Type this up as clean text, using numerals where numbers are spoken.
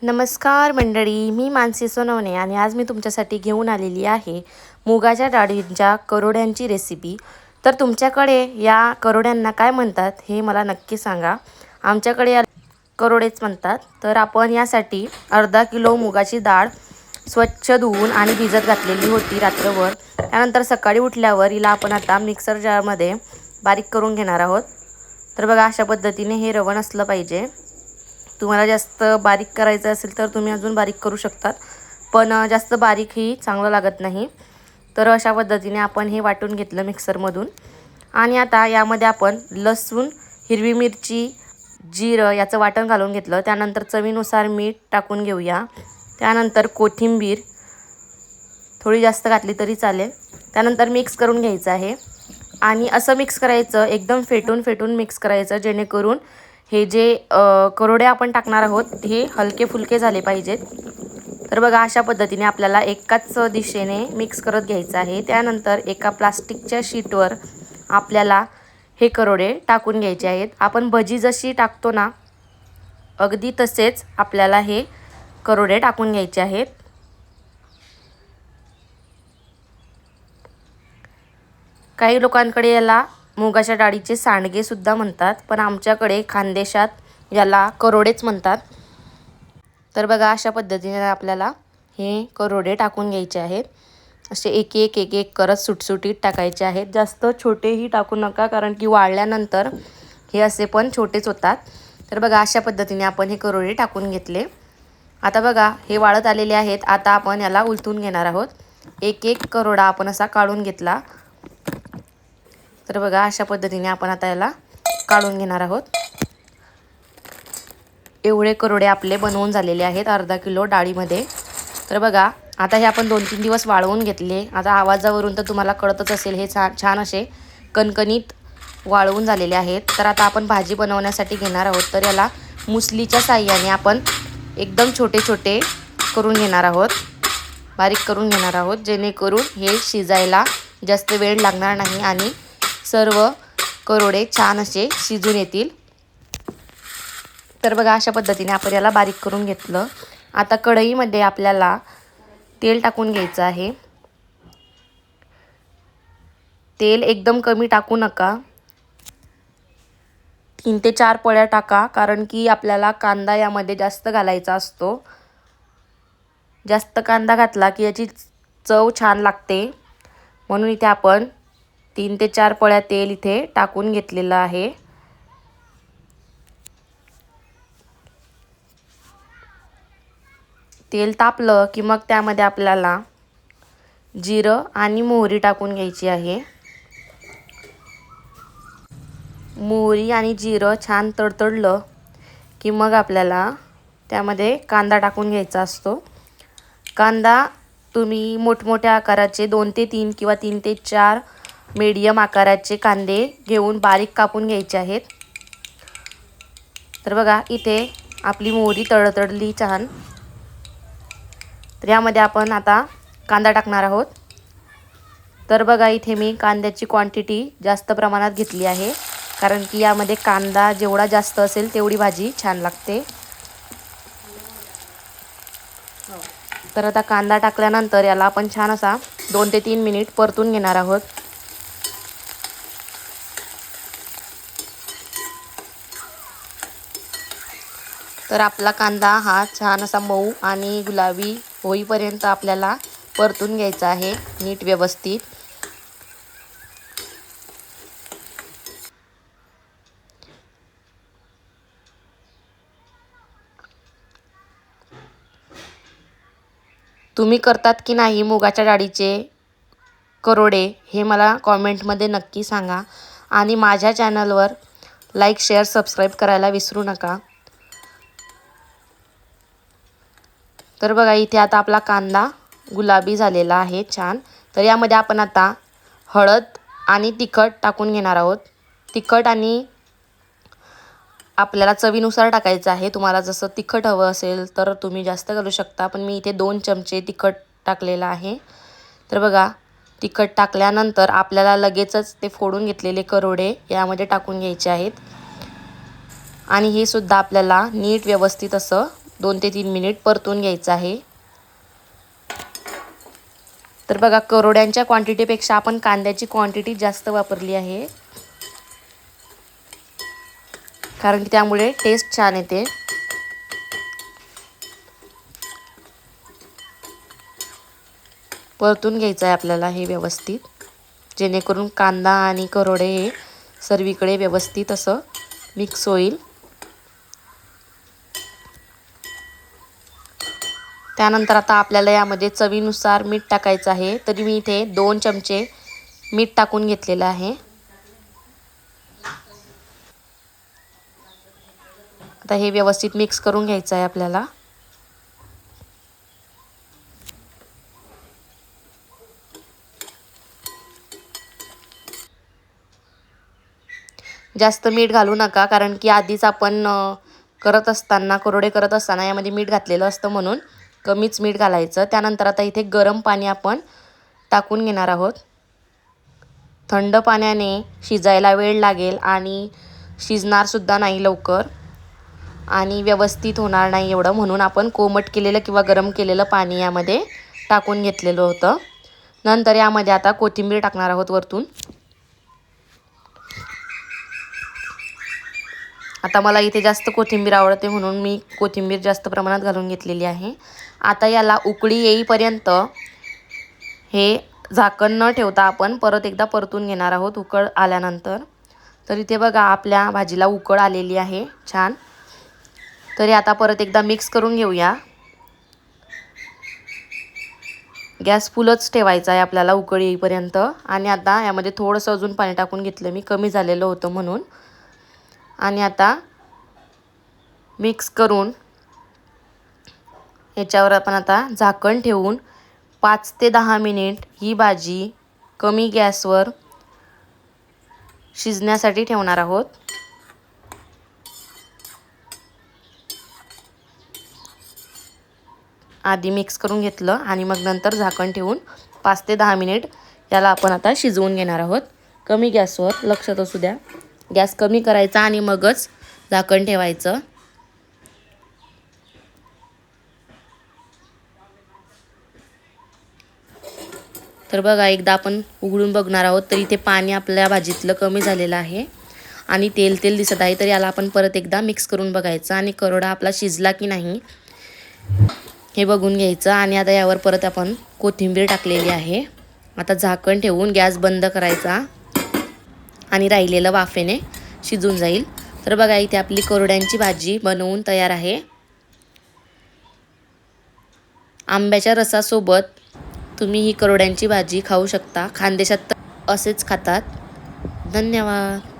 नमस्कार मंडळी, मी मानसी सोनवणे आणि आज मी तुमच्यासाठी घेऊन आलेली आहे मुगाच्या डाळींच्या करोड्यांची रेसिपी। तर तुमच्याकडे या करोड्यांना काय म्हणतात हे मला नक्की सांगा। आमच्याकडे या करोडेच म्हणतात। तर आपण यासाठी अर्धा किलो मुगाची डाळ स्वच्छ धुवून आणि भिजत घातलेली होती रात्रभर। त्यानंतर सकाळी उठल्यावर हिला आपण आता मिक्सर जारमध्ये बारीक करून घेणार आहोत। तर बघा, अशा पद्धतीने हे रवण असलं पाहिजे। तुम्हाला जास्त बारीक करायचं असेल तर तुम्ही अजून बारीक करू शकतात, पण जास्त बारीक ही चांगलं लागत नाही। तर अशा पद्धतीने आपण हे वाटून घेतलं मिक्सरमधून। आणि आता यामध्ये आपण लसूण, हिरवी मिरची, जिरं याचं वाटण घालून घेतलं। त्यानंतर चवीनुसार मीठ टाकून घेऊया। त्यानंतर कोथिंबीर थोडी जास्त घातली तरी चालेल। त्यानंतर मिक्स करून घ्यायचं आहे आणि असं मिक्स करायचं, एकदम फेटून फेटून मिक्स करायचं, जेणेकरून हे जे करोडे आपण टाकणार आहोत हे हलके फुलके झाले पाहिजेत। तर बघा, अशा पद्धतीने आपल्याला एकाच दिशेने मिक्स करत घ्यायचं आहे। त्यानंतर एका प्लास्टिकच्या शीटवर आपल्याला हे करोडे टाकून घ्यायचे आहेत। आपण भजी जशी टाकतो ना, अगदी तसेच आपल्याला हे करोडे टाकून घ्यायचे आहेत। काही लोकांकडे याला मुगाच्या डाळीचे सांडगे सुद्धा म्हणतात, पण आमच्याकडे खानदेशात याला करोडेच म्हणतात। तर बघा, अशा पद्धतीने आपल्याला हे करोडे टाकून घ्यायचे आहेत। असे एक एक एक एक करत सुटसुटीत टाकायचे आहेत। जास्त छोटेही टाकू नका, कारण की वाळल्यानंतर हे असे पण छोटेच होतात। तर बघा, अशा पद्धतीने आपण हे करोडे टाकून घेतले। आता बघा, हे वाळत आलेले आहेत। आता आपण याला उलटून घेणार आहोत। एक एक करोडा आपण असा काढून घेतला। तर बघा, अशा पद्धतीने आपण आता याला काढून घेणार आहोत। एवढे करोडे आपले बनवून झालेले आहेत अर्धा किलो डाळीमध्ये। तर बघा, आता हे आपण 2-3 दिवस वाळवून घेतले। आता आवाजावरून तर तुम्हाला कळतच असेल, हे छान असे कणकणीत वाळवून झालेले आहेत। तर आता आपण भाजी बनवण्यासाठी घेणार आहोत। तर याला मुसलीच्या साहाय्याने आपण एकदम छोटे छोटे करून घेणार आहोत, बारीक करून घेणार आहोत, जेणेकरून हे शिजायला जास्त वेळ लागणार नाही आणि सर्व करोडे छान असे शिजून येतील। तर बघा, अशा पद्धतीने आपण याला बारीक करून घेतलं। आता कढईमध्ये आपल्याला तेल टाकून घ्यायचं आहे। तेल एकदम कमी टाकू नका, 3 ते 4 पळ्या टाका, कारण की आपल्याला कांदा यामध्ये जास्त घालायचा असतो। जास्त कांदा घातला की याची चव छान लागते, म्हणून इथे आपण 3 ते 4 पळ्या तेल इथे टाकून घेतलेलं आहे। तेल तापलं की मग त्यामध्ये आपल्याला जिरं आणि मोहरी टाकून घ्यायची आहे। मोहरी आणि जिरं छान तडतडलं की मग आपल्याला त्यामध्ये कांदा टाकून घ्यायचा असतो। कांदा तुम्ही मोठमोठ्या आकाराचे 2 ते 3 किंवा 3 ते 4 मीडियम आकाराचे कांदे घेऊन बारीक कापून घ्यायचे आहेत। तर बघा, इथे आपली मोहरी तडतडली छान। तर यामध्ये आपण आता कांदा टाकणार आहोत। तर बघा, इथे मी कांद्याची क्वांटिटी जास्त प्रमाणात घेतली आहे, कारण की यामध्ये कांदा जेवढा जास्त असेल तेवढी भाजी छान लागते। तर आता कांदा टाकल्यानंतर याला आपण छान असा 2 ते 3 मिनिट परतून घेणार आहोत। तर आपला कांदा हा छान असा मऊ आणि गुलाबी होईपर्यंत आपल्याला परतून घ्यायचा आहे नीट व्यवस्थित। तुम्ही करतात की नाही मुगाच्या डाळीचे करोडे हे मला कॉमेंटमध्ये नक्की सांगा आणि माझ्या चॅनलवर लाईक, शेअर, सबस्क्राईब करायला विसरू नका। तर बघा, इथे आता आपला कांदा गुलाबी झालेला आहे छान। तर यामध्ये आपण आता हळद आणि तिखट टाकून घेणार आहोत। तिखट आणि आपल्याला चवीनुसार टाकायचं आहे। तुम्हाला जसं तिखट हवं असेल तर तुम्ही जास्त घालू शकता, पण मी इथे 2 चमचे तिखट टाकलेलं आहे। तर बघा, तिखट टाकल्यानंतर आपल्याला लगेचच ते फोडून घेतलेले करोडे यामध्ये टाकून घ्यायचे आहेत आणि हे सुद्धा आपल्याला नीट व्यवस्थित असं 2 ते 3 मिनिट परतून घ्यायचं आहे। तर बघा करोड्यांच्या क्वांटिटीपेक्षा आपण कांद्याची क्वांटिटी जास्त वापरली आहे, कारण की त्यामुळे टेस्ट छान येते। परतून घ्यायचं आहे आपल्याला हे व्यवस्थित, जेणेकरून कांदा आणि करोडे हे सर्वीकडे व्यवस्थित असं मिक्स होईल। त्यानंतर आता आपल्याला यामध्ये चवीनुसार मीठ टाकायचं आहे। तरी मी इथे 2 चमचे मीठ टाकून घेतलेलं आहे। आता हे व्यवस्थित मिक्स करून घ्यायचं आहे आपल्याला। जास्त मीठ घालू नका, कारण की आधीच आपण करोडे करत असताना यामध्ये मीठ घातलेलं असतं, म्हणून कमीच मीठ घालायचं। त्यानंतर आता इथे गरम पाणी आपण टाकून घेणार आहोत। थंड पाण्याने शिजायला वेळ लागेल आणि शिजणार सुद्धा नाही लवकर आणि व्यवस्थित होणार नाही एवढं, म्हणून आपण कोमट केलेलं किंवा गरम केलेलं पाणी यामध्ये टाकून घेतलेलं होतं। नंतर यामध्ये आता कोथिंबीर टाकणार आहोत वरतून। आता मला इथे जास्त कोथिंबीर आवडते, म्हणून मी कोथिंबीर जास्त प्रमाणात घालून घेतलेली आहे। आता याला उकळी येईपर्यंत हे झाकण न ठेवता आपण परत एकदा परतून घेणार आहोत उकळ आल्यानंतर। तर इथे बघा आपल्या भाजीला उकळ आलेली आहे छान। तरी आता परत एकदा मिक्स करून घेऊया। गॅस फुलच ठेवायचा आहे आपल्याला उकळी येईपर्यंत। आणि आता यामध्ये थोडंसं अजून पाणी टाकून घेतलं मी, कमी झालेलं होतं म्हणून। आणि आता मिक्स करून याच्यावर आपण आता झाकण ठेवून 5 ते 10 मिनिट ही भाजी कमी गॅसवर शिजण्यासाठी ठेवणार आहोत। आधी मिक्स करून घेतलं आणि मग नंतर झाकण ठेवून 5 ते 10 मिनिट याला आपण आता शिजवून घेणार आहोत कमी गॅसवर। लक्षात असू द्या, गॅस कमी करायचा आणि मगच झाकण ठेवायचं। तर बघा एकदा आपण उघडून बघणार आहोत, तर इथे पाणी आपल्या भाजीतलं कमी झालेलं आहे आणि तेल तेल दिसत आहे। तर याला आपण परत एकदा मिक्स करून बघायचं आणि करोडा आपला शिजला की नाही हे बघून घ्यायचं। आणि आता यावर परत आपण कोथिंबीर टाकलेली आहे। आता झाकण ठेवून गॅस बंद करायचा आणि राहिलेलं वाफेने शिजून जाईल। तर बघा इथे आपली करोड्यांची भाजी बनवून तयार आहे। आंब्याच्या रसासोबत तुम्ही ही करोड्यांची भाजी खाऊ शकता। खानदेशात तर असेच खातात। धन्यवाद।